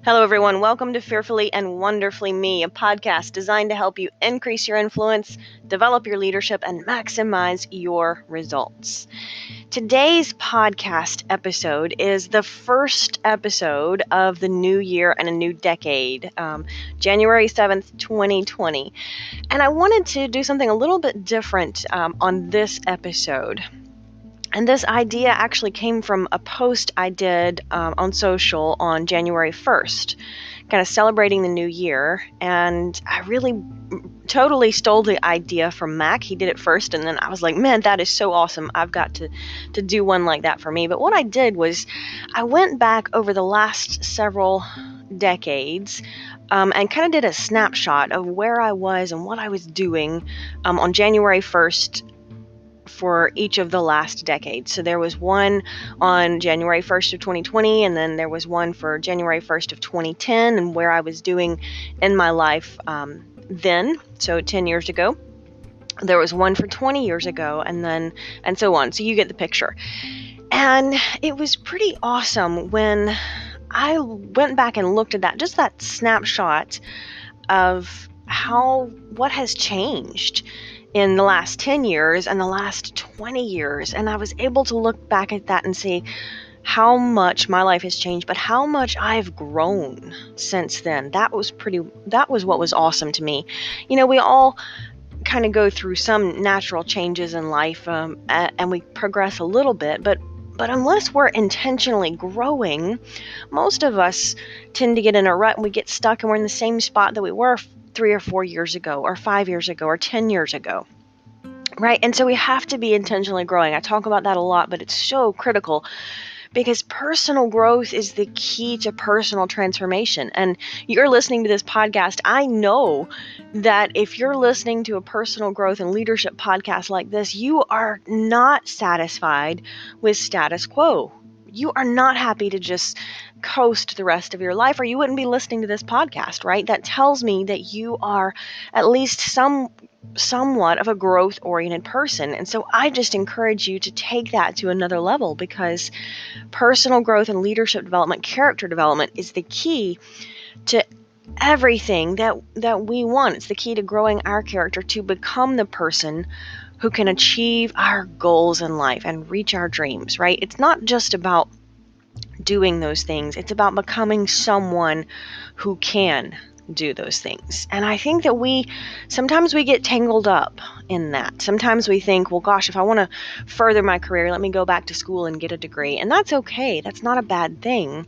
Hello, everyone. Welcome to Fearfully and Wonderfully Me, a podcast designed to help you increase your influence, develop your leadership, and maximize your results. Today's podcast episode is the first episode of the new year and a new decade, January 7th, 2020. And I wanted to do something a little bit different on this episode. And this idea actually came from a post I did on social on January 1st, kind of celebrating the new year. And I really totally stole the idea from Mac. He did it first, and then I was like, man, that is so awesome. I've got to do one like that for me. But what I did was I went back over the last several decades and kind of did a snapshot of where I was and what I was doing on January 1st for each of the last decades. So there was one on January 1st of 2020, and then there was one for January 1st of 2010, and where I was doing in my life then, so 10 years ago. There was one for 20 years ago, and so on. So you get the picture. And it was pretty awesome when I went back and looked at that, just that snapshot of what has changed in the last 10 years and the last 20 years. And I was able to look back at that and see how much my life has changed, but how much I've grown since then. That was what was awesome to me. You know, we all kind of go through some natural changes in life, and we progress a little bit, but unless we're intentionally growing, most of us tend to get in a rut and we get stuck and we're in the same spot that we were 3 or 4 years ago, or 5 years ago, or 10 years ago. Right? And so we have to be intentionally growing. I talk about that a lot, but it's so critical because personal growth is the key to personal transformation. And you're listening to this podcast. I know that if you're listening to a personal growth and leadership podcast like this, you are not satisfied with status quo. You are not happy to just coast the rest of your life, or you wouldn't be listening to this podcast, right? That tells me that you are at least somewhat of a growth-oriented person. And so I just encourage you to take that to another level, because personal growth and leadership development, character development is the key to everything that we want. It's the key to growing our character to become the person who can achieve our goals in life and reach our dreams, right? It's not just about doing those things. It's about becoming someone who can do those things. And I think that sometimes we get tangled up in that. Sometimes we think, well, gosh, if I want to further my career, let me go back to school and get a degree. And that's okay. That's not a bad thing.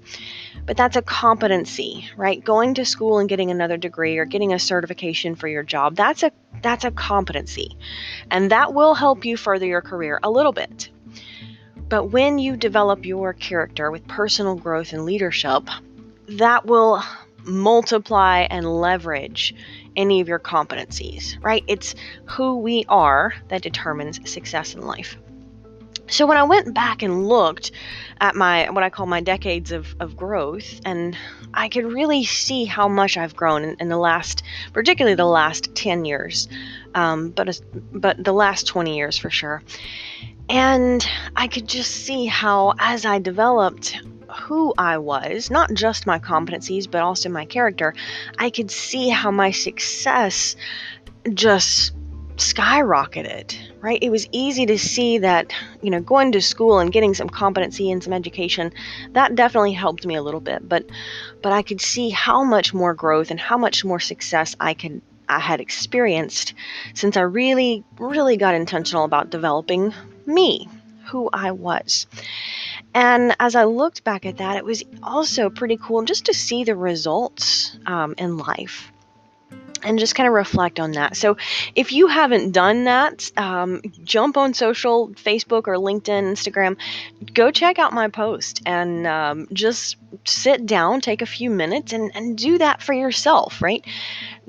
But that's a competency, right? Going to school and getting another degree or getting a certification for your job, that's a competency. And that will help you further your career a little bit. But when you develop your character with personal growth and leadership, that will multiply and leverage any of your competencies, right? It's who we are that determines success in life. So when I went back and looked at what I call my decades of growth, and I could really see how much I've grown in particularly the last 10 years, but the last 20 years for sure. And I could just see how, as I developed who I was, not just my competencies, but also my character, I could see how my success just skyrocketed, right? It was easy to see that, going to school and getting some competency and some education, that definitely helped me a little bit, but I could see how much more growth and how much more success I had experienced since I really, really got intentional about developing me, who I was. And as I looked back at that, it was also pretty cool just to see the results in life and just kind of reflect on that. So if you haven't done that, jump on social, Facebook or LinkedIn, Instagram, go check out my post and just sit down, take a few minutes and do that for yourself, right?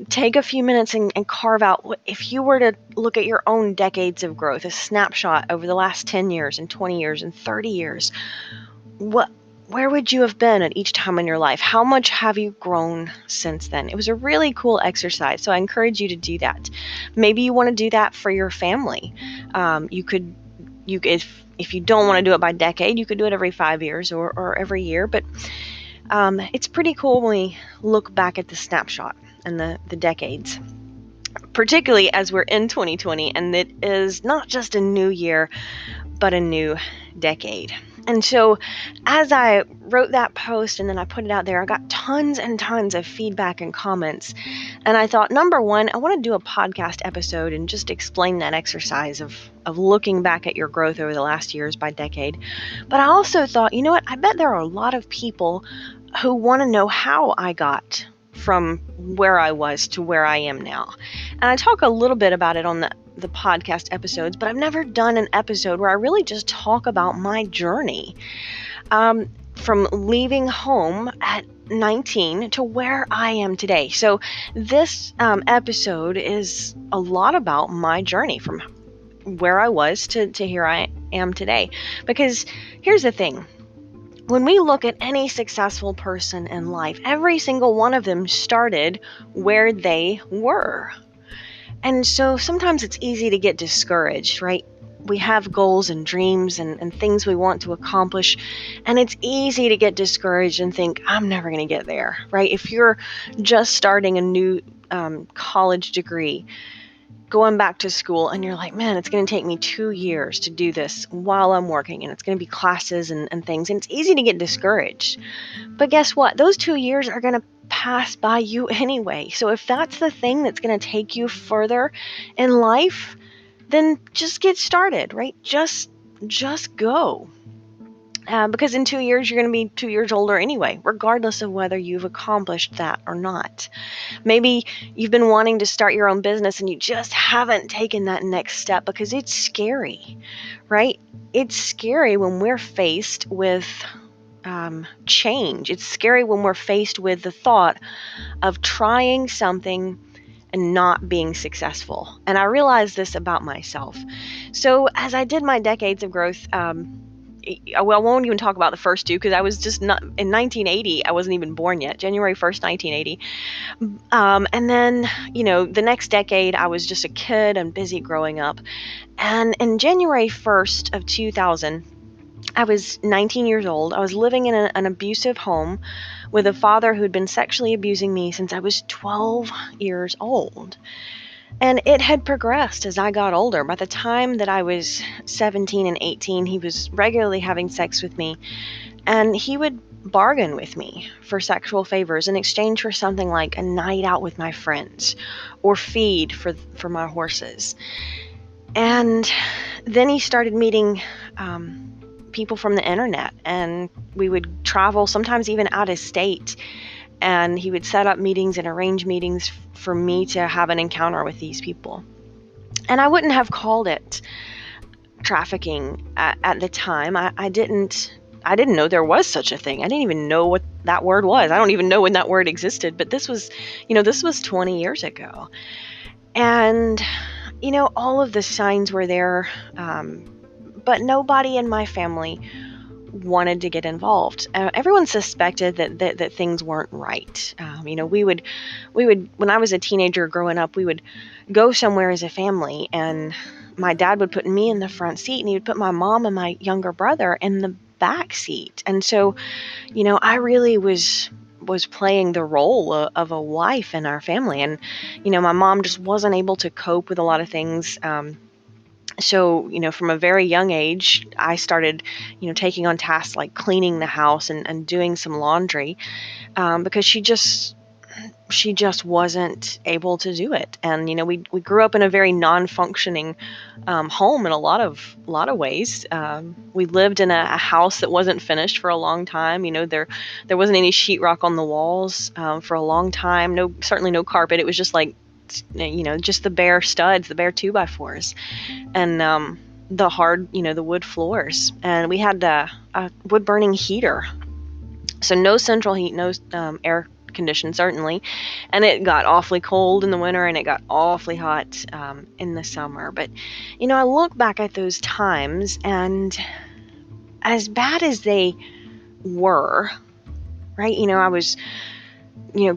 Take a few minutes and carve out, if you were to look at your own decades of growth, a snapshot over the last 10 years and 20 years and 30 years, where would you have been at each time in your life? How much have you grown since then? It was a really cool exercise, so I encourage you to do that. Maybe you want to do that for your family. If you don't want to do it by decade, you could do it every 5 years or every year, but It's pretty cool when we look back at the snapshot and the decades, particularly as we're in 2020, and it is not just a new year, but a new decade. And so as I wrote that post and then I put it out there, I got tons and tons of feedback and comments. And I thought, number one, I want to do a podcast episode and just explain that exercise of looking back at your growth over the last years by decade. But I also thought, you know what? I bet there are a lot of people who want to know how I got from where I was to where I am now. And I talk a little bit about it on the podcast episodes, but I've never done an episode where I really just talk about my journey from leaving home at 19 to where I am today. So this episode is a lot about my journey from where I was to here I am today. Because here's the thing. When we look at any successful person in life, every single one of them started where they were. And so sometimes it's easy to get discouraged, right? We have goals and dreams and things we want to accomplish, and it's easy to get discouraged and think, I'm never going to get there, right? If you're just starting a new college degree, going back to school, and you're like, man, it's going to take me 2 years to do this while I'm working, and it's going to be classes and things, and it's easy to get discouraged. But guess what? Those 2 years are going to pass by you anyway. So if that's the thing that's going to take you further in life, then just get started, right? Just go. Because in 2 years, you're going to be 2 years older anyway, regardless of whether you've accomplished that or not. Maybe you've been wanting to start your own business and you just haven't taken that next step because it's scary, right? It's scary when we're faced with change. It's scary when we're faced with the thought of trying something and not being successful. And I realized this about myself. So as I did my decades of growth, I won't even talk about the first two because I was just not in 1980. I wasn't even born yet, January 1st, 1980. And then, the next decade, I was just a kid and busy growing up. And in January 1st of 2000, I was 19 years old. I was living in an abusive home with a father who'd been sexually abusing me since I was 12 years old. And it had progressed as I got older. By the time that I was 17 and 18, he was regularly having sex with me, and he would bargain with me for sexual favors in exchange for something like a night out with my friends or feed for my horses. And then he started meeting people from the internet, and we would travel, sometimes even out of state. And he would set up meetings and arrange meetings for me to have an encounter with these people. And I wouldn't have called it trafficking at the time. I didn't know there was such a thing. I didn't even know what that word was. I don't even know when that word existed. But this was 20 years ago. And, all of the signs were there. But nobody in my family wanted to get involved. Everyone suspected that things weren't right. We would when I was a teenager growing up, we would go somewhere as a family, and my dad would put me in the front seat, and he would put my mom and my younger brother in the back seat. And so, I really was playing the role of a wife in our family, and my mom just wasn't able to cope with a lot of things. So, from a very young age, I started, taking on tasks like cleaning the house and doing some laundry, because she just wasn't able to do it. And, we grew up in a very non-functioning home in a lot of ways. We lived in a house that wasn't finished for a long time. There wasn't any sheetrock on the walls for a long time. Certainly no carpet. It was just like, just the bare studs, the bare 2x4s, and the hard, the wood floors. And we had a wood burning heater, so no central heat, no air condition, certainly. And it got awfully cold in the winter, and it got awfully hot in the summer. But I look back at those times, and as bad as they were, right? I was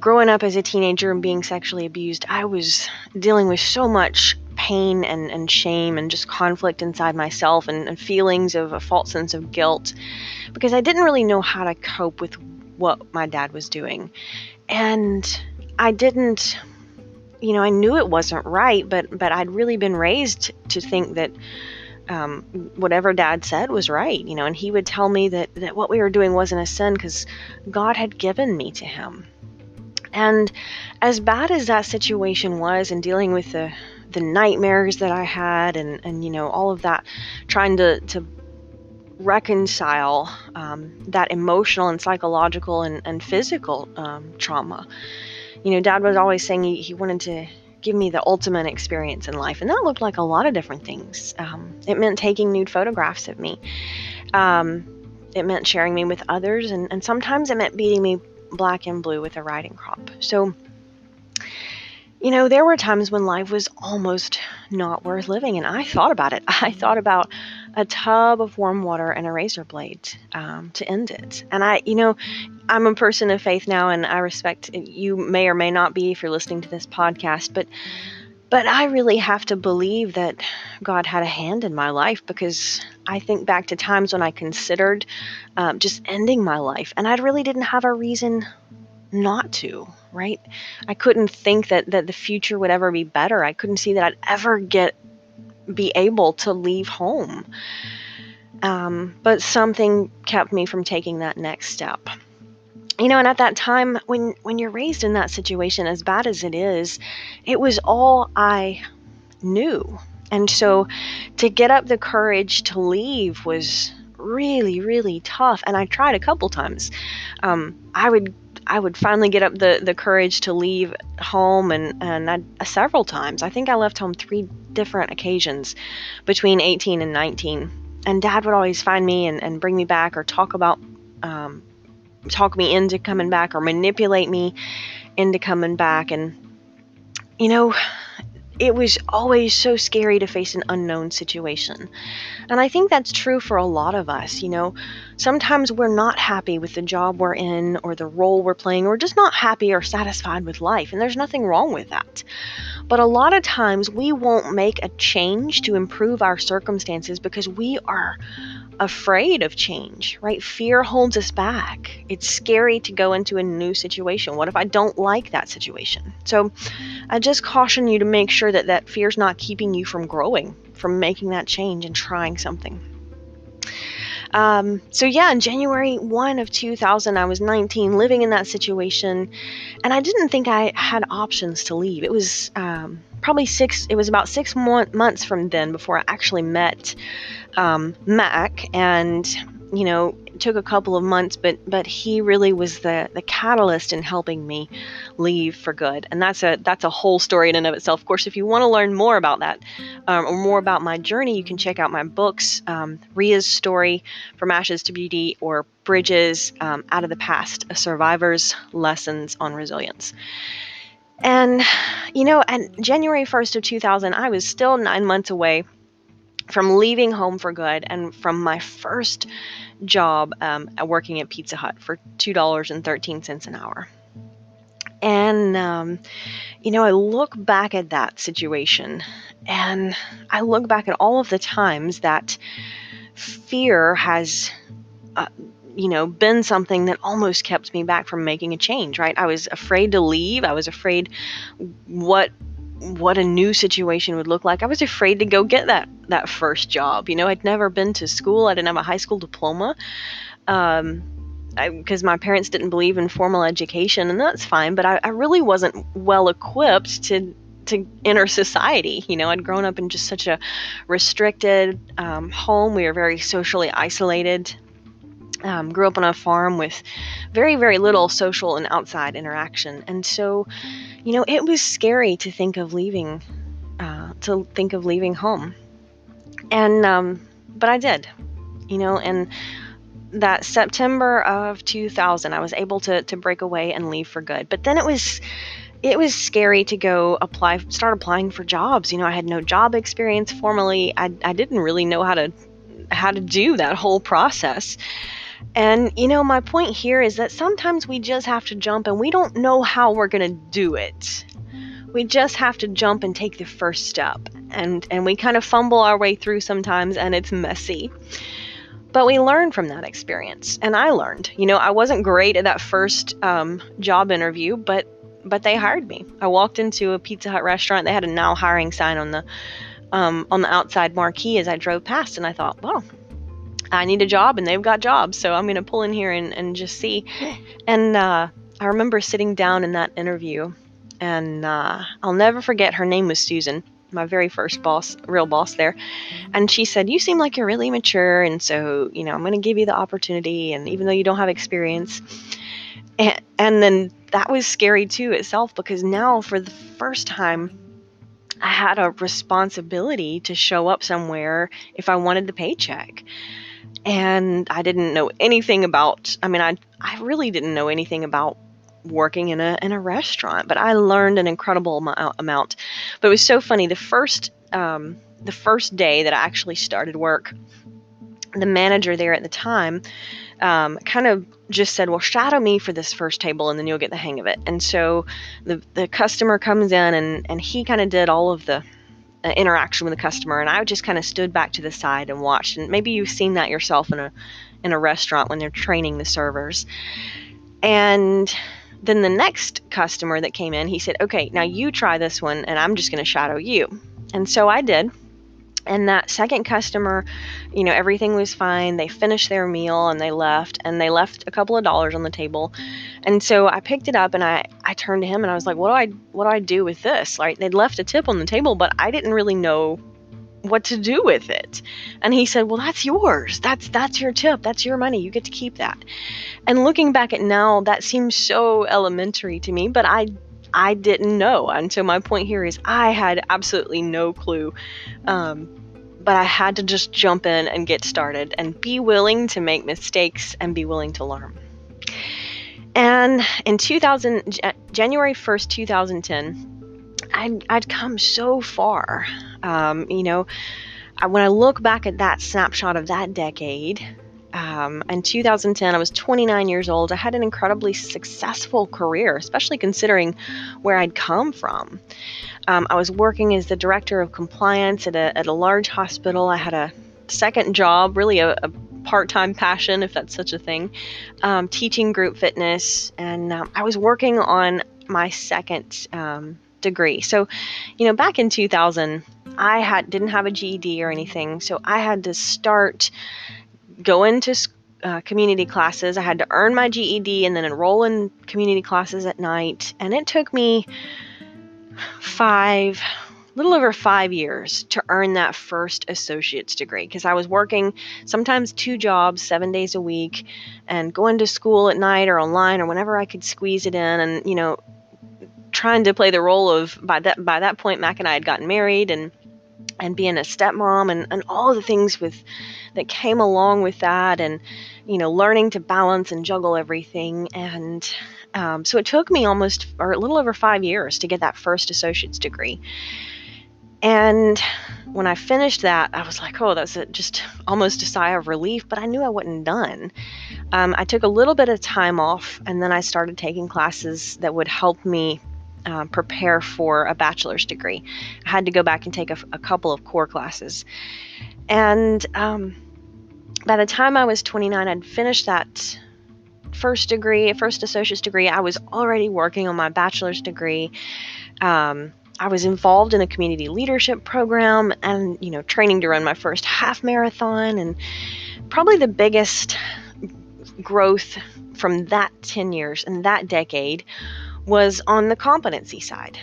growing up as a teenager and being sexually abused, I was dealing with so much pain and shame and just conflict inside myself and feelings of a false sense of guilt, because I didn't really know how to cope with what my dad was doing. And I didn't, I knew it wasn't right, but I'd really been raised to think that whatever Dad said was right, and he would tell me that what we were doing wasn't a sin because God had given me to him. And as bad as that situation was, and dealing with the nightmares that I had, and all of that, trying to reconcile that emotional and psychological and physical trauma, Dad was always saying he wanted to give me the ultimate experience in life, and that looked like a lot of different things. It meant taking nude photographs of me. It meant sharing me with others, and sometimes it meant beating me black and blue with a riding crop. So, there were times when life was almost not worth living, and I thought about it. I thought about a tub of warm water and a razor blade to end it. And I'm a person of faith now, and I respect you may or may not be if you're listening to this podcast, but I really have to believe that God had a hand in my life, because I think back to times when I considered just ending my life, and I really didn't have a reason not to, right? I couldn't think that the future would ever be better. I couldn't see that I'd ever be able to leave home. But something kept me from taking that next step. And at that time, when you're raised in that situation, as bad as it was all I knew. And so to get up the courage to leave was really, really tough. And I tried a couple times. I would finally get up the courage to leave home, and several times. I think I left home 3 different occasions between 18 and 19. And Dad would always find me and bring me back, or talk me into coming back, or manipulate me into coming back. And, it was always so scary to face an unknown situation. And I think that's true for a lot of us. Sometimes we're not happy with the job we're in, or the role we're playing, or just not happy or satisfied with life. And there's nothing wrong with that. But a lot of times we won't make a change to improve our circumstances because we are afraid of change, right? Fear holds us back. It's scary to go into a new situation. What if I don't like that situation? So I just caution you to make sure that fear's not keeping you from growing, from making that change and trying something. So yeah, in January 1 of 2000, I was 19, living in that situation, and I didn't think I had options to leave. It was about 6 months from then before I actually met Mac, and it took a couple of months, but he really was the catalyst in helping me leave for good. And that's a whole story in and of itself. Of course, if you want to learn more about that, or more about my journey, you can check out my books, Ria's Story, From Ashes to Beauty, or Bridges Out of the Past, A Survivor's Lessons on Resilience. And and January 1st of 2000, I was still 9 months away from leaving home for good, and from my first job working at Pizza Hut for $2.13 an hour. And, I look back at that situation, and I look back at all of the times that fear has, been something that almost kept me back from making a change, right? I was afraid to leave. I was afraid what a new situation would look like. I was afraid to go get that first job. I'd never been to school. I didn't have a high school diploma. Because my parents didn't believe in formal education, and that's fine, but I really wasn't well equipped to enter society. I'd grown up in just such a restricted home. We were very socially isolated. Grew up on a farm with very, very little social and outside interaction. And so, it was scary to think of leaving home. And, but I did, and that September of 2000, I was able to break away and leave for good. But then it was scary to go start applying for jobs. I had no job experience formally. I didn't really know how to do that whole process. And, my point here is that sometimes we just have to jump, and we don't know how we're going to do it. We just have to jump and take the first step. And we kind of fumble our way through sometimes, and it's messy. But we learned from that experience, and I learned. I wasn't great at that first job interview, but they hired me. I walked into a Pizza Hut restaurant. They had a now hiring sign on the outside marquee as I drove past, and I thought, well, I need a job, and they've got jobs, so I'm going to pull in here and just see. And I remember sitting down in that interview, and I'll never forget, her name was Susan, my very first real boss there. And she said, you seem like you're really mature, and so, I'm going to give you the opportunity, and even though you don't have experience. And then that was scary too itself, because now for the first time, I had a responsibility to show up somewhere if I wanted the paycheck. And I didn't know anything about, I really didn't know anything about working in a restaurant, but I learned an incredible amount. But it was so funny. The first day that I actually started work, the manager there at the time kind of just said, well, shadow me for this first table and then you'll get the hang of it. And so the customer comes in, and he kind of did all of the interaction with the customer, and I just kind of stood back to the side and watched. And maybe you've seen that yourself in a restaurant when they're training the servers. And then the next customer that came in, he said, okay, now you try this one, and I'm just going to shadow you. And so I did. And that second customer, everything was fine. They finished their meal and they left a couple of dollars on the table. And so I picked it up, and I turned to him, and I was like, what do I do with this? Like, they'd left a tip on the table, but I didn't really know what to do with it. And he said, well, that's yours. That's your tip. That's your money. You get to keep that. And looking back at now, that seems so elementary to me, but I didn't know. And so my point here is I had absolutely no clue. But I had to just jump in and get started and be willing to make mistakes and be willing to learn. And in January 1st, 2010, I'd come so far. When I look back at that snapshot of that decade, in 2010, I was 29 years old. I had an incredibly successful career, especially considering where I'd come from. I was working as the director of compliance at a large hospital. I had a second job, really a part-time passion, if that's such a thing, teaching group fitness, and I was working on my second degree. So, back in 2000, I didn't have a GED or anything, so I had to start going to community classes. I had to earn my GED and then enroll in community classes at night, and it took me a little over 5 years to earn that first associate's degree, because I was working sometimes 2 jobs, 7 days a week, and going to school at night or online or whenever I could squeeze it in, and trying to play the role of, by that point, Mac and I had gotten married, and being a stepmom and all the things that came along with that, and learning to balance and juggle everything. And so it took me a little over 5 years to get that first associate's degree. And when I finished that, I was like, oh, that's just almost a sigh of relief, but I knew I wasn't done. I took a little bit of time off, and then I started taking classes that would help me prepare for a bachelor's degree. I had to go back and take a couple of core classes. And by the time I was 29, I'd finished that first associate's degree. I was already working on my bachelor's degree. I was involved in a community leadership program and, training to run my first half marathon. And probably the biggest growth from that 10 years and that decade was on the competency side.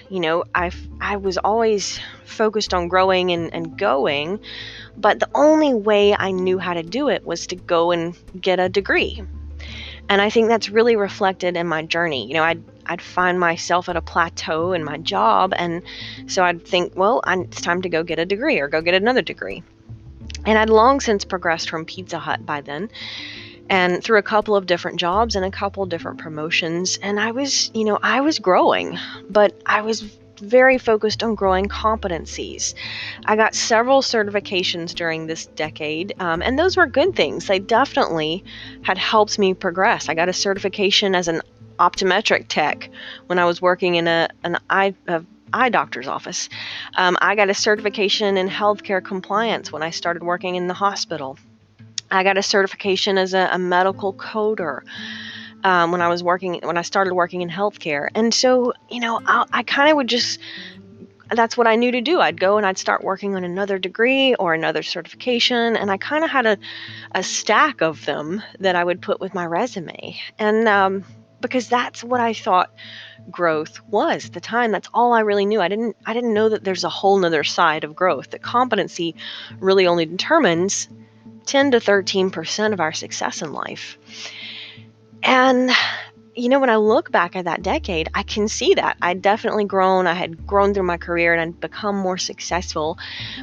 I was always focused on growing and going, but the only way I knew how to do it was to go and get a degree. And I think that's really reflected in my journey. I'd find myself at a plateau in my job, and so I'd think, well, it's time to go get a degree or go get another degree. And I'd long since progressed from Pizza Hut by then, and through a couple of different jobs and a couple of different promotions. And I was growing, but I was very focused on growing competencies. I got several certifications during this decade, and those were good things. They definitely had helped me progress. I got a certification as an optometric tech when I was working in an eye doctor's office. I got a certification in healthcare compliance when I started working in the hospital. I got a certification as a medical coder when I started working in healthcare. And so, I kind of would just, that's what I knew to do. I'd go and I'd start working on another degree or another certification. And I kind of had a stack of them that I would put with my resume. And because that's what I thought growth was at the time. That's all I really knew. I didn't know that there's a whole nother side of growth, that competency really only determines 10 to 13% of our success in life. And when I look back at that decade, I can see that I'd definitely grown. I had grown through my career and I'd become more successful,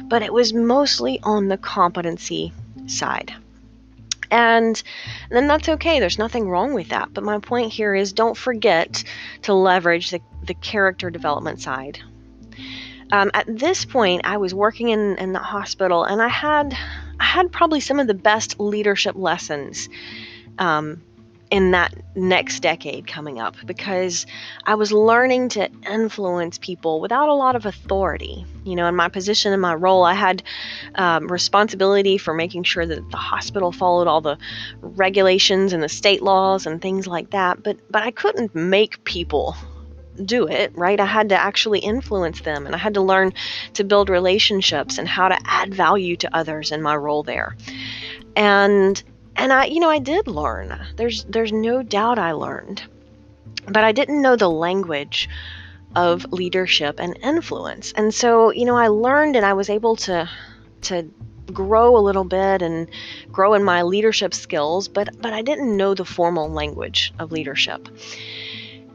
but it was mostly on the competency side. And then that's okay. There's nothing wrong with that. But my point here is, don't forget to leverage the character development side. At this point, I was working in the hospital, and I had probably some of the best leadership lessons in that next decade coming up, because I was learning to influence people without a lot of authority. In my position, in my role, I had responsibility for making sure that the hospital followed all the regulations and the state laws and things like that. But I couldn't make people do it, right? I had to actually influence them, and I had to learn to build relationships and how to add value to others in my role there. And I did learn. There's no doubt I learned. But I didn't know the language of leadership and influence. And so, I learned, and I was able to grow a little bit and grow in my leadership skills, but I didn't know the formal language of leadership.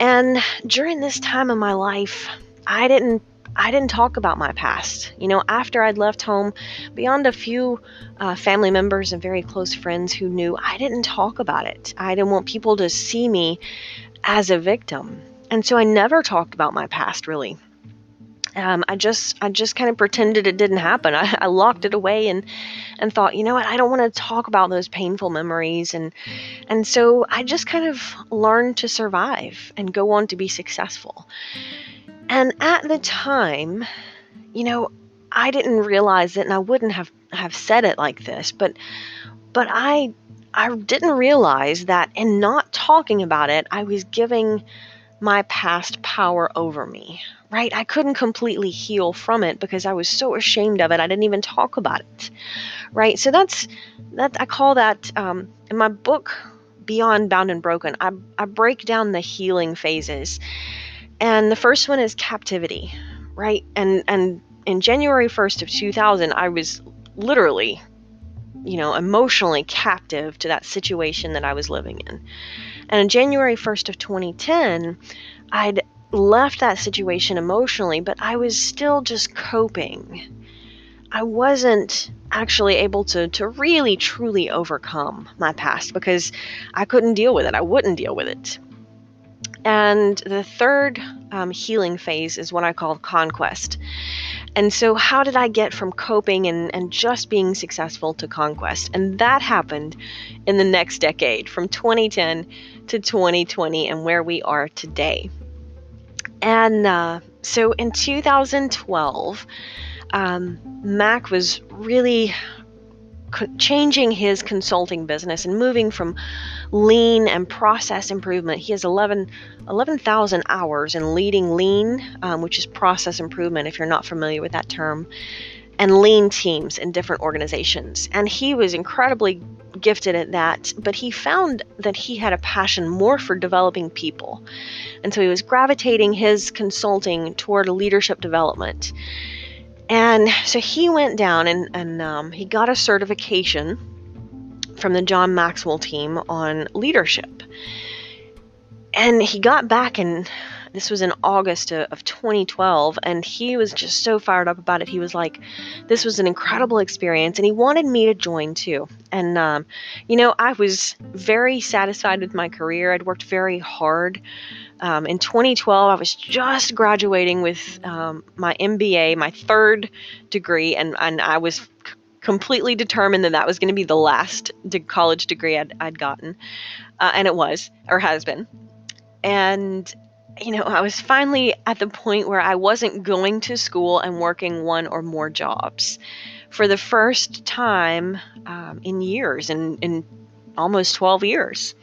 And during this time of my life, I didn't talk about my past. After I'd left home, beyond a few family members and very close friends who knew, I didn't talk about it. I didn't want people to see me as a victim. And so I never talked about my past, really. I just kind of pretended it didn't happen. I locked it away and thought, what, I don't want to talk about those painful memories. And so I just kind of learned to survive and go on to be successful. And at the time, I didn't realize it, and I wouldn't have said it like this, but I didn't realize that in not talking about it, I was giving my past power over me, right? I couldn't completely heal from it because I was so ashamed of it. I didn't even talk about it, right? So that I call that, in my book, Beyond Bound and Broken, I break down the healing phases. And the first one is captivity, right? And in January 1st of 2000, I was literally, emotionally captive to that situation that I was living in. And in January 1st of 2010, I'd left that situation emotionally, but I was still just coping. I wasn't actually able to really, truly overcome my past because I couldn't deal with it. I wouldn't deal with it. And the third healing phase is what I call conquest. And so how did I get from coping and just being successful to conquest? And that happened in the next decade, from 2010 to 2020, and where we are today. And so in 2012, Mac was really changing his consulting business and moving from lean and process improvement. He has 11,000 hours in leading lean, which is process improvement, if you're not familiar with that term, and lean teams in different organizations. And he was incredibly gifted at that, but he found that he had a passion more for developing people. And so he was gravitating his consulting toward leadership development. And so he went down and he got a certification from the John Maxwell team on leadership. And he got back, and this was in August of 2012, and he was just so fired up about it. He was like, this was an incredible experience, and he wanted me to join too. And, I was very satisfied with my career. I'd worked very hard. In 2012, I was just graduating with my MBA, my third degree, and I was completely determined that was going to be the last college degree I'd gotten, and it was, or has been. And, I was finally at the point where I wasn't going to school and working one or more jobs, for the first time in years, in almost 12 years.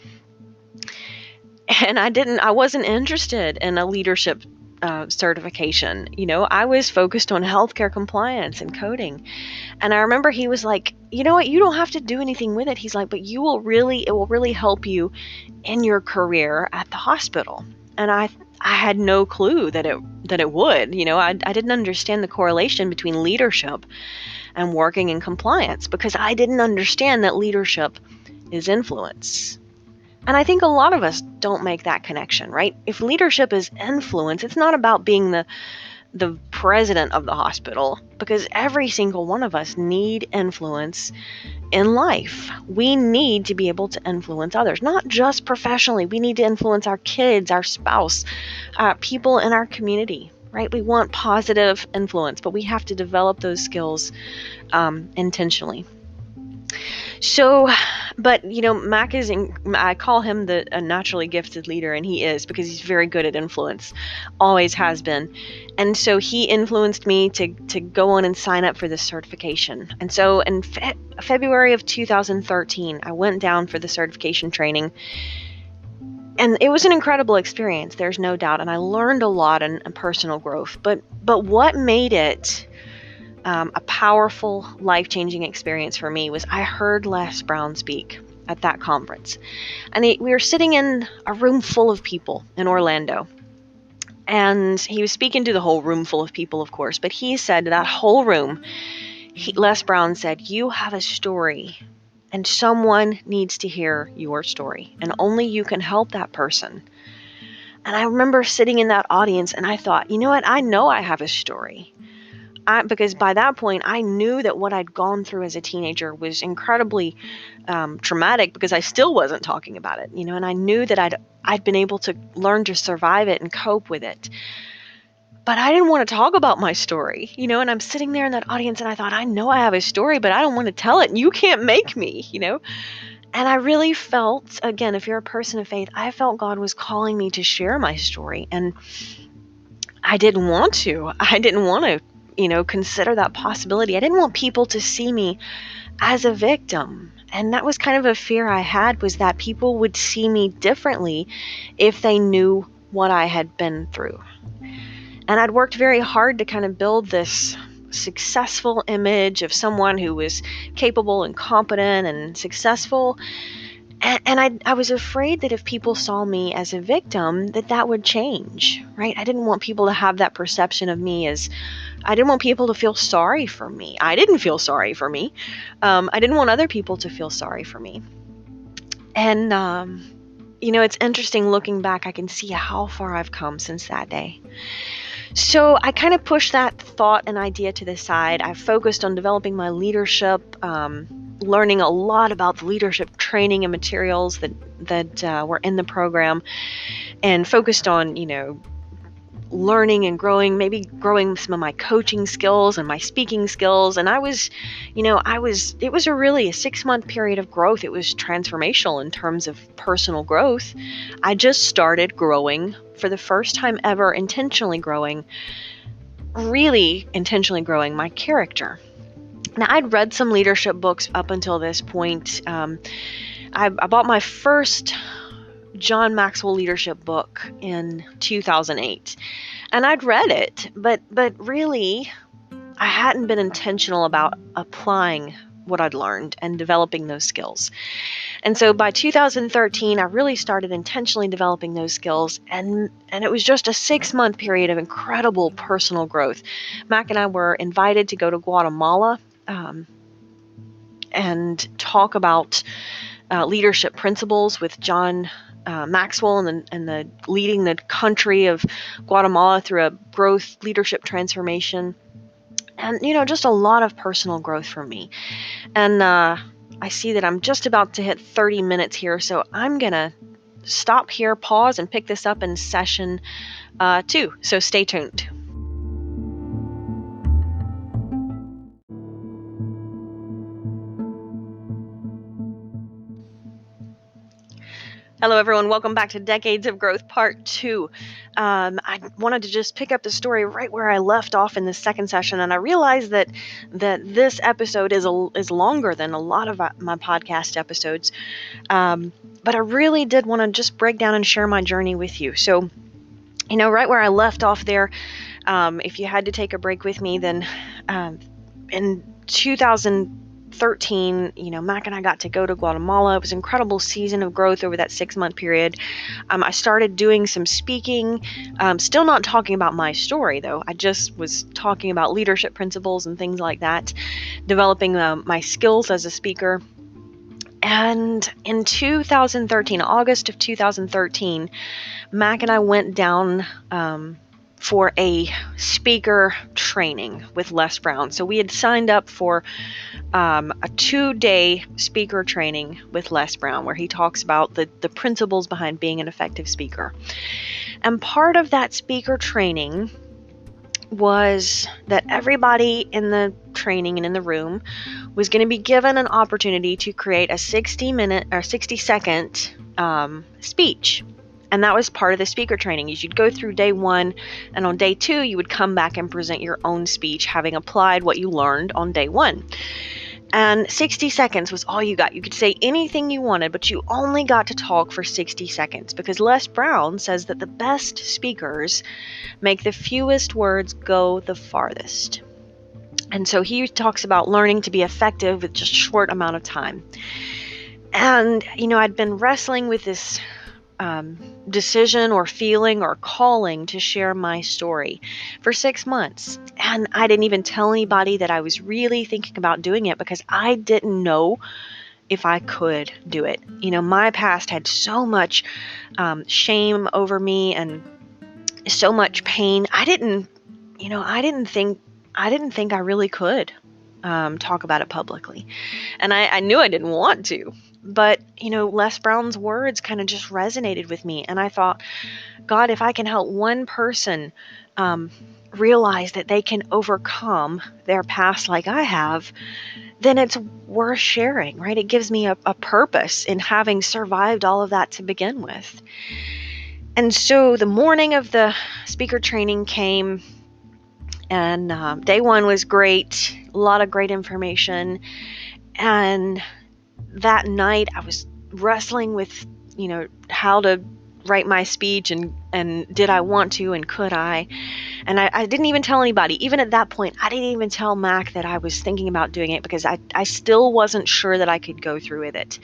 And I wasn't interested in a leadership certification. I was focused on healthcare compliance and coding. And I remember he was like, you know what, you don't have to do anything with it. He's like, but it will really help you in your career at the hospital. And I had no clue that it would. I didn't understand the correlation between leadership and working in compliance, because I didn't understand that leadership is influence. And I think a lot of us don't make that connection, right? If leadership is influence, it's not about being the president of the hospital, because every single one of us need influence in life. We need to be able to influence others, not just professionally. We need to influence our kids, our spouse, people in our community, right? We want positive influence, but we have to develop those skills intentionally. So, but Mac I call him a naturally gifted leader, and he is, because he's very good at influence, always has been. And so he influenced me to go on and sign up for this certification. And so in February of 2013, I went down for the certification training, and it was an incredible experience. There's no doubt, and I learned a lot in personal growth. But what made it a powerful, life-changing experience for me was I heard Les Brown speak at that conference. And we were sitting in a room full of people in Orlando. And he was speaking to the whole room full of people, of course. But he said to that whole room, Les Brown said, you have a story, and someone needs to hear your story. And only you can help that person. And I remember sitting in that audience, and I thought, you know what? I know I have a story. Because by that point, I knew that what I'd gone through as a teenager was incredibly traumatic, because I still wasn't talking about it, and I knew that I'd been able to learn to survive it and cope with it. But I didn't want to talk about my story, and I'm sitting there in that audience, and I thought, I know I have a story, but I don't want to tell it, and you can't make me, And I really felt, again, if you're a person of faith, I felt God was calling me to share my story, and I didn't want to. I didn't want to consider that possibility. I didn't want people to see me as a victim. And that was kind of a fear I had, was that people would see me differently if they knew what I had been through. And I'd worked very hard to kind of build this successful image of someone who was capable and competent and successful. And I was afraid that if people saw me as a victim, that would change, right? I didn't want people to have that perception of me as, I didn't want people to feel sorry for me. I didn't feel sorry for me. I didn't want other people to feel sorry for me. And, it's interesting looking back, I can see how far I've come since that day. So I kind of pushed that thought and idea to the side. I focused on developing my leadership, learning a lot about the leadership training and materials that were in the program, and focused on, learning and growing, maybe growing some of my coaching skills and my speaking skills. And it was a 6-month period of growth. It was transformational in terms of personal growth. I just started growing for the first time ever, really intentionally growing my character. Now, I'd read some leadership books up until this point. I bought my first John Maxwell leadership book in 2008, and I'd read it, but really I hadn't been intentional about applying what I'd learned and developing those skills. And so by 2013, I really started intentionally developing those skills, and it was just a 6-month period of incredible personal growth. Mac and I were invited to go to Guatemala and talk about leadership principles with John Maxwell and the leading the country of Guatemala through a growth leadership transformation, and just a lot of personal growth for me. And I see that I'm just about to hit 30 minutes here, so I'm gonna stop here, pause, and pick this up in session 2. So stay tuned. Hello, everyone. Welcome back to Decades of Growth Part 2. I wanted to just pick up the story right where I left off in the second session, and I realized that this episode is longer than a lot of my podcast episodes. But I really did want to just break down and share my journey with you. So, right where I left off there, if you had to take a break with me, then in 2013, Mac and I got to go to Guatemala. It was an incredible season of growth over that 6-month period. I started doing some speaking, still not talking about my story, though. I just was talking about leadership principles and things like that, developing my skills as a speaker. And in 2013, August of 2013, Mac and I went down for a speaker training with Les Brown. So we had signed up for a 2-day speaker training with Les Brown, where he talks about the principles behind being an effective speaker. And part of that speaker training was that everybody in the training and in the room was going to be given an opportunity to create a 60-minute or 60-second speech. And that was part of the speaker training. You'd go through day 1, and on day 2, you would come back and present your own speech, having applied what you learned on day 1. And 60 seconds was all you got. You could say anything you wanted, but you only got to talk for 60 seconds because Les Brown says that the best speakers make the fewest words go the farthest. And so he talks about learning to be effective with just a short amount of time. And, I'd been wrestling with this decision or feeling or calling to share my story for 6 months. And I didn't even tell anybody that I was really thinking about doing it because I didn't know if I could do it. My past had so much shame over me and so much pain. I didn't think I really could talk about it publicly. And I knew I didn't want to. But, Les Brown's words kind of just resonated with me. And I thought, God, if I can help one person realize that they can overcome their past like I have, then it's worth sharing, right? It gives me a purpose in having survived all of that to begin with. And so the morning of the speaker training came, and day 1 was great, a lot of great information. And that night I was wrestling with, how to write my speech and did I want to and could I? And I didn't even tell anybody. Even at that point, I didn't even tell Mac that I was thinking about doing it because I still wasn't sure that I could go through with it.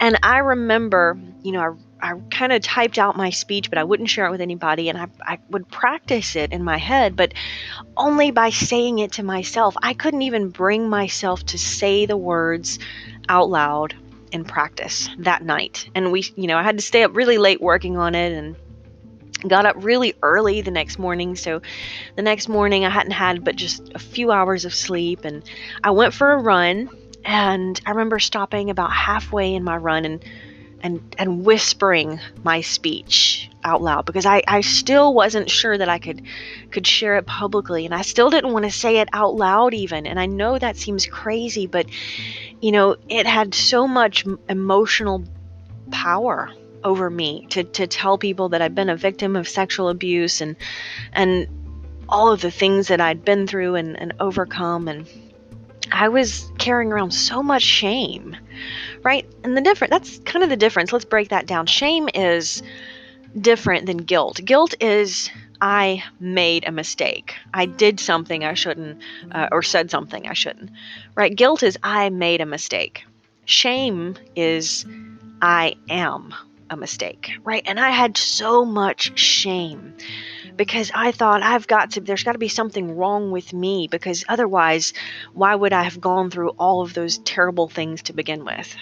And I remember, I kind of typed out my speech, but I wouldn't share it with anybody. And I would practice it in my head, but only by saying it to myself. I couldn't even bring myself to say the words out loud in practice that night. And I had to stay up really late working on it and got up really early the next morning. So the next morning I hadn't had but just a few hours of sleep, and I went for a run. And I remember stopping about halfway in my run and whispering my speech out loud because I still wasn't sure that I could share it publicly, and I still didn't want to say it out loud even. And I know that seems crazy, but it had so much emotional power over me to tell people that I'd been a victim of sexual abuse and all of the things that I'd been through and overcome. And I was carrying around so much shame, right? And that's kind of the difference. Let's break that down. Shame is different than guilt. Guilt is I made a mistake. I did something I shouldn't, or said something I shouldn't, right? Guilt is I made a mistake. Shame is I am a mistake, right? And I had so much shame because I thought there's got to be something wrong with me, because otherwise, why would I have gone through all of those terrible things to begin with?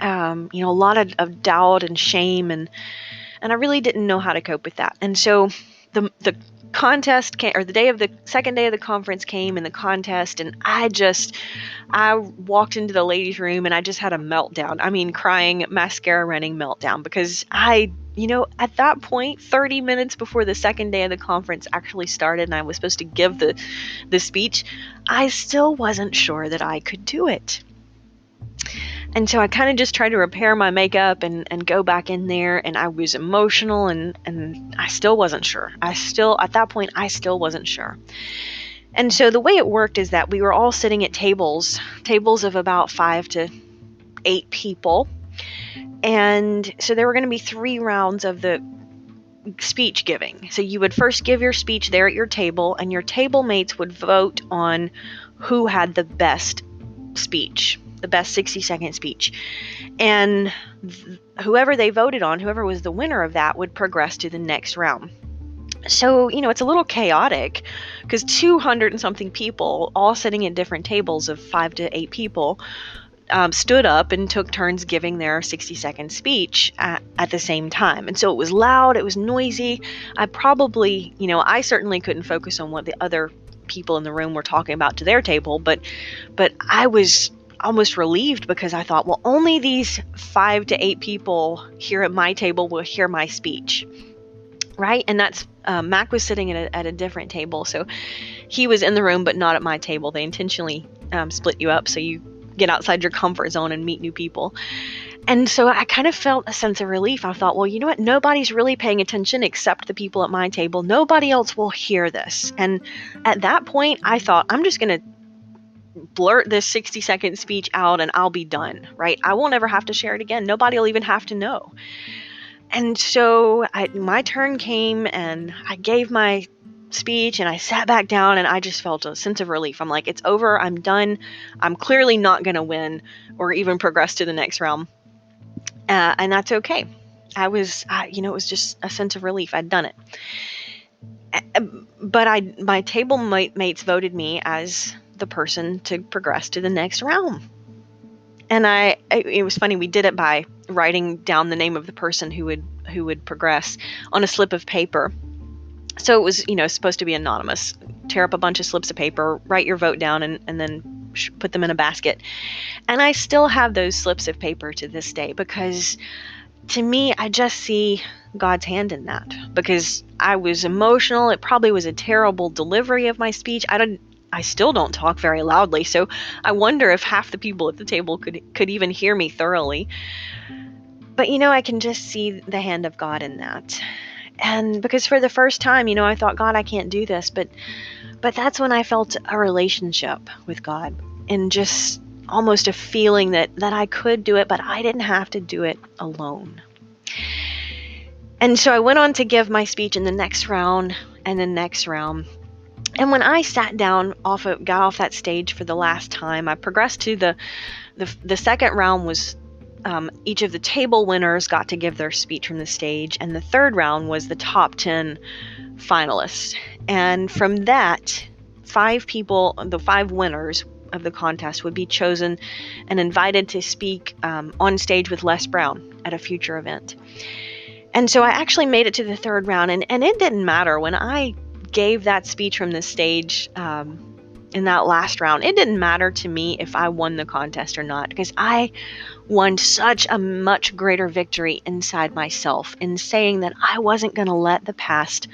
A lot of doubt and shame, and I really didn't know how to cope with that. And so the contest came, or the second day of the conference came, and the contest, and I walked into the ladies' room and I just had a meltdown. I mean, crying, mascara running meltdown, because at that point, 30 minutes before the second day of the conference actually started and I was supposed to give the speech, I still wasn't sure that I could do it. And so I kind of just tried to repair my makeup and go back in there, and I was emotional, and I still wasn't sure. At that point, I still wasn't sure. And so the way it worked is that we were all sitting at tables of about 5 to 8 people. And so there were going to be 3 rounds of the speech giving. So you would first give your speech there at your table, and your table mates would vote on who had the best speech, the best 60-second speech. And whoever they voted on, whoever was the winner of that, would progress to the next round. So, it's a little chaotic because 200 and something people, all sitting at different tables of 5 to 8 people, stood up and took turns giving their 60-second speech at the same time. And so it was loud, it was noisy. I certainly couldn't focus on what the other people in the room were talking about to their table, but I was almost relieved because I thought, well, only these 5 to 8 people here at my table will hear my speech. Right? And that's Mac was sitting at a different table, so he was in the room but not at my table. They intentionally split you up so you get outside your comfort zone and meet new people. And so I kind of felt a sense of relief. I thought, well, you know what? Nobody's really paying attention except the people at my table. Nobody else will hear this. And at that point, I thought, I'm just going to blurt this 60-second speech out and I'll be done, right? I won't ever have to share it again. Nobody will even have to know. And so my turn came, and I gave my speech, and I sat back down, and I just felt a sense of relief. I'm like, it's over. I'm done. I'm clearly not going to win or even progress to the next round. And that's okay. It was just a sense of relief. I'd done it. But my table mates voted me as the person to progress to the next round. And it was funny. We did it by writing down the name of the person who would progress on a slip of paper. So it was, supposed to be anonymous. Tear up a bunch of slips of paper, write your vote down, and then put them in a basket. And I still have those slips of paper to this day because, to me, I just see God's hand in that. Because I was emotional. It probably was a terrible delivery of my speech. I still don't talk very loudly, so I wonder if half the people at the table could even hear me thoroughly. But, I can just see the hand of God in that. And because for the first time, I thought, God, I can't do this. But that's when I felt a relationship with God, and just almost a feeling that I could do it, but I didn't have to do it alone. And so I went on to give my speech in the next round and the next round. And when I sat down, got off that stage for the last time, I progressed to the second round. Was each of the table winners got to give their speech from the stage, and the third round was the top 10 finalists. And from that, 5 people, the 5 winners of the contest, would be chosen and invited to speak on stage with Les Brown at a future event. And so I actually made it to the third round, and it didn't matter when I gave that speech from the stage in that last round. It didn't matter to me if I won the contest or not, because I won such a much greater victory inside myself in saying that I wasn't going to let the past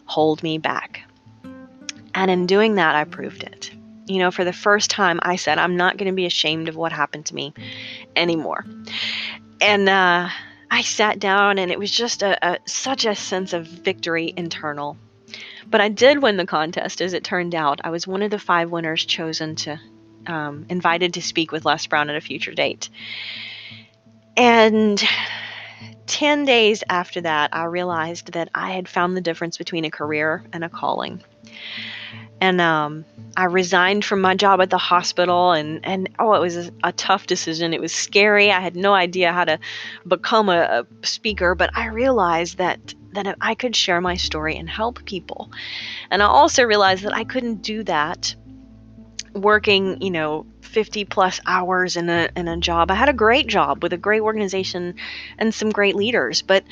hold me back. And in doing that, I proved it. For the first time, I said, I'm not going to be ashamed of what happened to me anymore. And I sat down, and it was just such a sense of victory internal. But I did win the contest, as it turned out. I was one of the 5 winners chosen to invited to speak with Les Brown at a future date. And 10 days after that, I realized that I had found the difference between a career and a calling. And I resigned from my job at the hospital, and it was a tough decision. It was scary. I had no idea how to become a speaker, but I realized that if I could share my story and help people. And I also realized that I couldn't do that working, 50 plus hours in a job. I had a great job with a great organization and some great leaders, but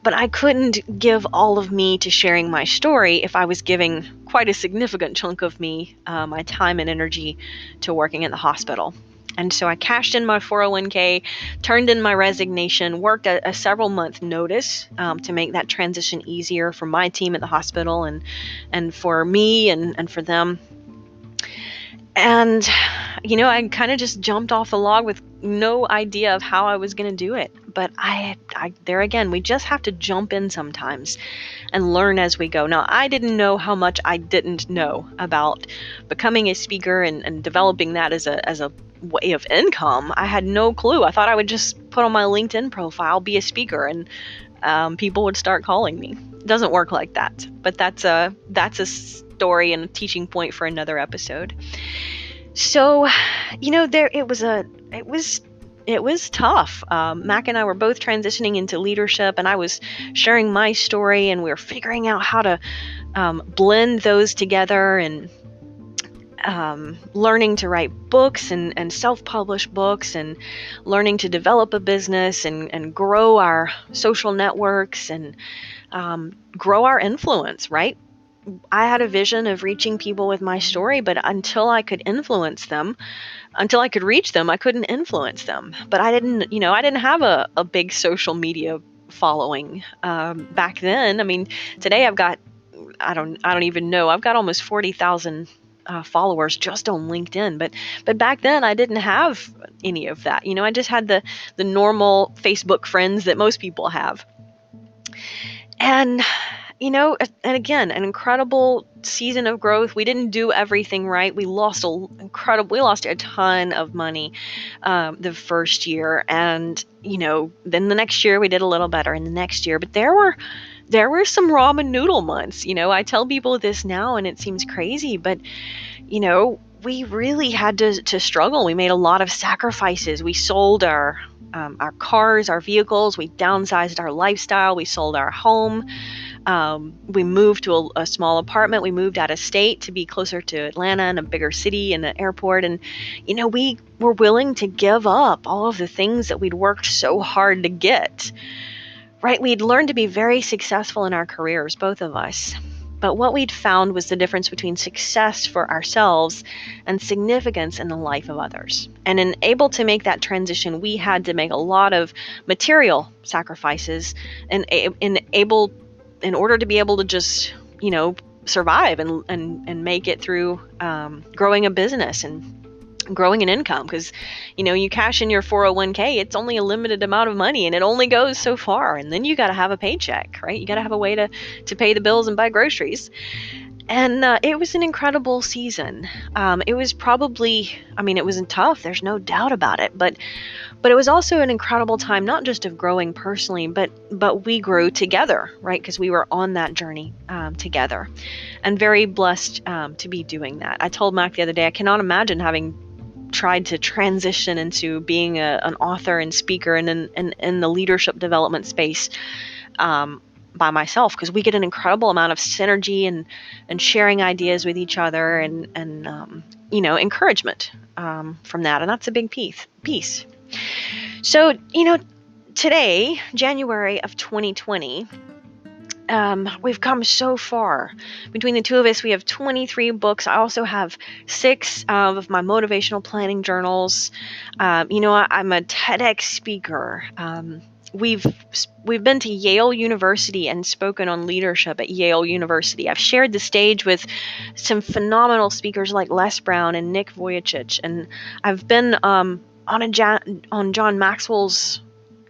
I couldn't give all of me to sharing my story if I was giving quite a significant chunk of me, my time and energy, to working at the hospital. And so I cashed in my 401k, turned in my resignation, worked a several month notice to make that transition easier for my team at the hospital and for me and for them. And, I kind of just jumped off the log with no idea of how I was going to do it. But there again, we just have to jump in sometimes and learn as we go. Now, I didn't know how much I didn't know about becoming a speaker and developing that as a way of income. I had no clue. I thought I would just put on my LinkedIn profile, be a speaker, and people would start calling me. It doesn't work like that. But that's a story and a teaching point for another episode. So, it was tough. Mac and I were both transitioning into leadership, and I was sharing my story, and we were figuring out how to blend those together, and learning to write books and self-publish books, and learning to develop a business and grow our social networks and grow our influence, right? I had a vision of reaching people with my story, but until I could influence them, until I could reach them, I couldn't influence them. But I didn't have a big social media following back then. I mean, today I've got, I don't even know, I've got almost 40,000 followers just on LinkedIn. But back then I didn't have any of that. I just had the normal Facebook friends that most people have. And and again, an incredible season of growth. We didn't do everything right. We lost a ton of money the first year, and then the next year we did a little better in the next year. But there were some ramen noodle months. I tell people this now, and it seems crazy, but we really had to struggle. We made a lot of sacrifices. We sold our cars, our vehicles. We downsized our lifestyle. We sold our home. We moved to a small apartment. We moved out of state to be closer to Atlanta and a bigger city and the airport. And, we were willing to give up all of the things that we'd worked so hard to get, right? We'd learned to be very successful in our careers, both of us. But what we'd found was the difference between success for ourselves and significance in the life of others. And in able to make that transition, we had to make a lot of material sacrifices in order to be able to just, survive and make it through growing a business and growing an income. Because, you cash in your 401k, it's only a limited amount of money and it only goes so far. And then you got to have a paycheck, right? You got to have a way to pay the bills and buy groceries. And it was an incredible season. It was probably, it wasn't tough. There's no doubt about it. But it was also an incredible time, not just of growing personally, but we grew together, right? Because we were on that journey together, and very blessed to be doing that. I told Mac the other day, I cannot imagine having tried to transition into being an author and speaker and in the leadership development space by myself, because we get an incredible amount of synergy and sharing ideas with each other and encouragement from that, and that's a big piece. So, today, January of 2020, we've come so far. Between the two of us, we have 23 books. I also have 6 of my motivational planning journals. I'm a TEDx speaker. We've been to Yale University and spoken on leadership at Yale University. I've shared the stage with some phenomenal speakers like Les Brown and Nick Vujicic, and I've been on John Maxwell's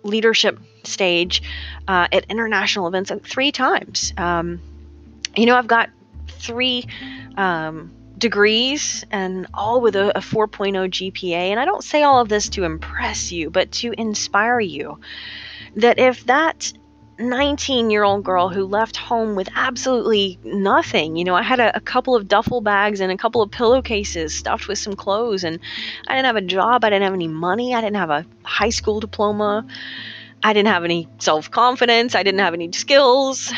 leadership stage at international events 3 times. I've got 3 degrees, and all with a 4.0 GPA. And I don't say all of this to impress you, but to inspire you that if that 19-year-old girl who left home with absolutely nothing, I had a couple of duffel bags and a couple of pillowcases stuffed with some clothes, and I didn't have a job, I didn't have any money, I didn't have a high school diploma, I didn't have any self-confidence, I didn't have any skills.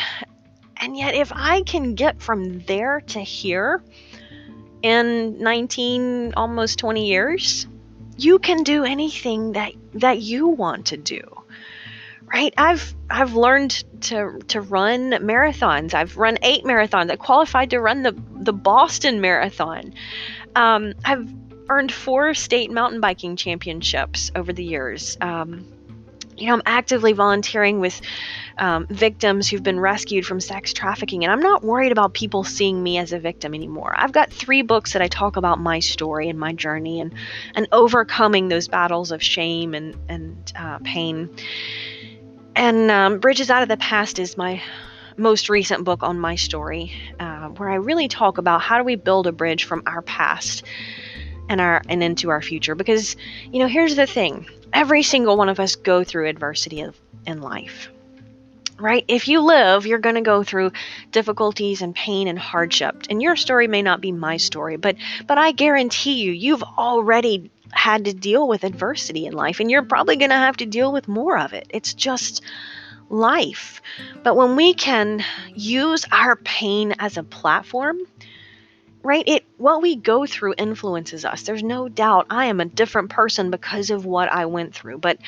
And yet, if I can get from there to here in 19, almost 20 years, you can do anything that you want to do. Right? I've learned to run marathons. I've run 8 marathons. I qualified to run the Boston Marathon. I've earned 4 state mountain biking championships over the years. I'm actively volunteering with victims who've been rescued from sex trafficking. And I'm not worried about people seeing me as a victim anymore. I've got 3 books that I talk about my story and my journey and overcoming those battles of shame and pain. And Bridges Out of the Past is my most recent book on my story, where I really talk about how do we build a bridge from our past and into our future. Because, here's the thing. Every single one of us go through adversity in life, right? If you live, you're going to go through difficulties and pain and hardship. And your story may not be my story, but I guarantee you've already had to deal with adversity in life, and you're probably going to have to deal with more of it. It's just life. But when we can use our pain as a platform, right, what we go through influences us. There's no doubt I am a different person because of what I went through. But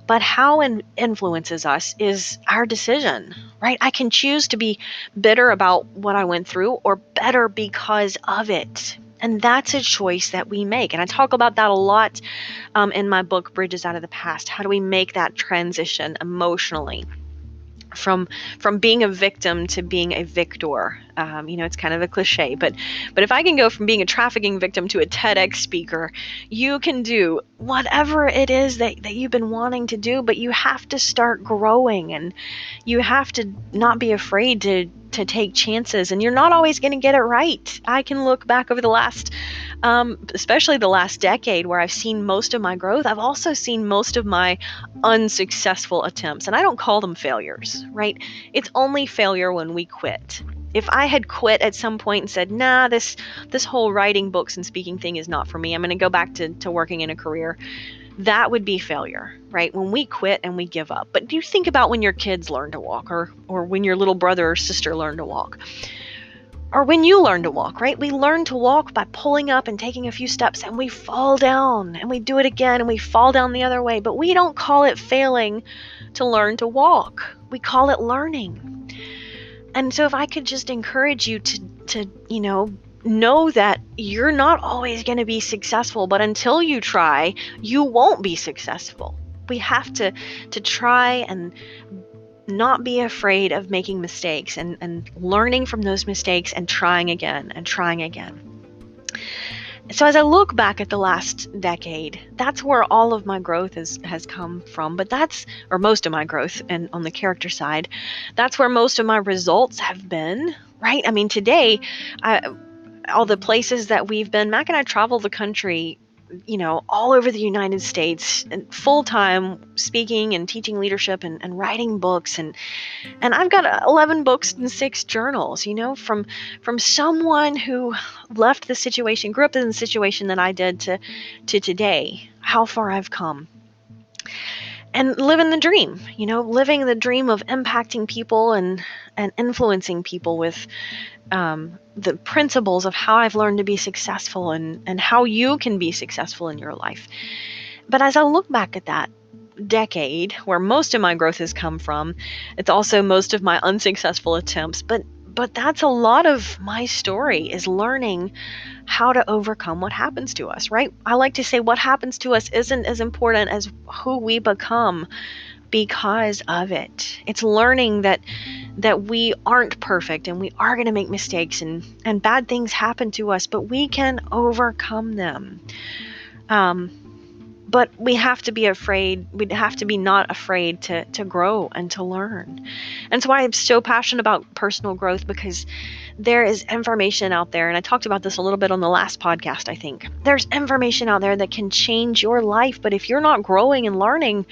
how it influences us is our decision, right? I can choose to be bitter about what I went through or better because of it. And that's a choice that we make. And I talk about that a lot in my book, Bridges Out of the Past. How do we make that transition emotionally from being a victim to being a victor? It's kind of a cliche, but if I can go from being a trafficking victim to a TEDx speaker, you can do whatever it is that you've been wanting to do, but you have to start growing, and you have to not be afraid to take chances, and you're not always going to get it right. I can look back over the last, especially the last decade, where I've seen most of my growth. I've also seen most of my unsuccessful attempts, and I don't call them failures, right? It's only failure when we quit. If I had quit at some point and said, nah, this whole writing books and speaking thing is not for me, I'm going to go back to working in a career, that would be failure, right? When we quit and we give up. But do you think about when your kids learn to walk, or when your little brother or sister learn to walk, or when you learn to walk, right? We learn to walk by pulling up and taking a few steps, and we fall down, and we do it again, and we fall down the other way. But we don't call it failing to learn to walk. We call it learning. And so if I could just encourage you to know that you're not always going to be successful, but until you try, you won't be successful. We have to try and not be afraid of making mistakes and learning from those mistakes and trying again and trying again. So as I look back at the last decade, that's where all of my growth has come from. But or most of my growth, and on the character side, that's where most of my results have been, right? I mean, today, all the places that we've been, Mac and I travel the country, all over the United States, and full-time speaking and teaching leadership and writing books. And I've got 11 books and 6 journals, from someone who left the situation, grew up in the situation that I did to today, how far I've come. And living the dream, living the dream of impacting people and influencing people with the principles of how I've learned to be successful and how you can be successful in your life. But as I look back at that decade where most of my growth has come from, it's also most of my unsuccessful attempts, but that's a lot of my story, is learning how to overcome what happens to us, right? I like to say what happens to us isn't as important as who we become because of it. It's learning that we aren't perfect, and we are going to make mistakes, and bad things happen to us, but we can overcome them. But we have to be afraid. We'd have to be not afraid to grow and to learn. And so I'm so passionate about personal growth, because there is information out there, and I talked about this a little bit on the last podcast, I think. There's information out there that can change your life, but if you're not growing and learning,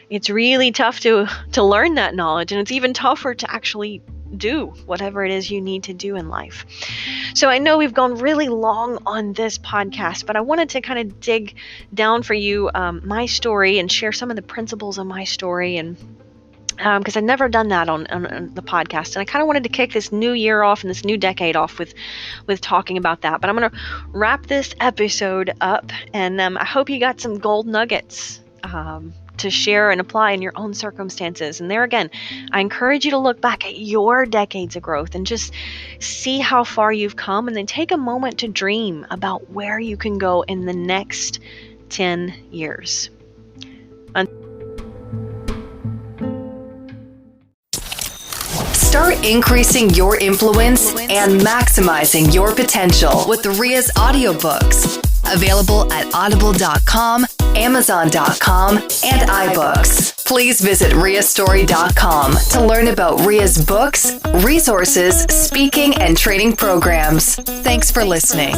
it's really tough to learn that knowledge, and it's even tougher to actually do whatever it is you need to do in life. So I know we've gone really long on this podcast, but I wanted to kind of dig down for you my story and share some of the principles of my story, and because I've never done that on the podcast, and I kind of wanted to kick this new year off and this new decade off with talking about that. But I'm going to wrap this episode up, and I hope you got some gold nuggets to share and apply in your own circumstances. And there again, I encourage you to look back at your decades of growth and just see how far you've come, and then take a moment to dream about where you can go in the next 10 years. increasing your influence and maximizing your potential with Ria's audiobooks. Available at audible.com, amazon.com, and iBooks. Please visit riastory.com to learn about Ria's books, resources, speaking, and training programs. Thanks for listening.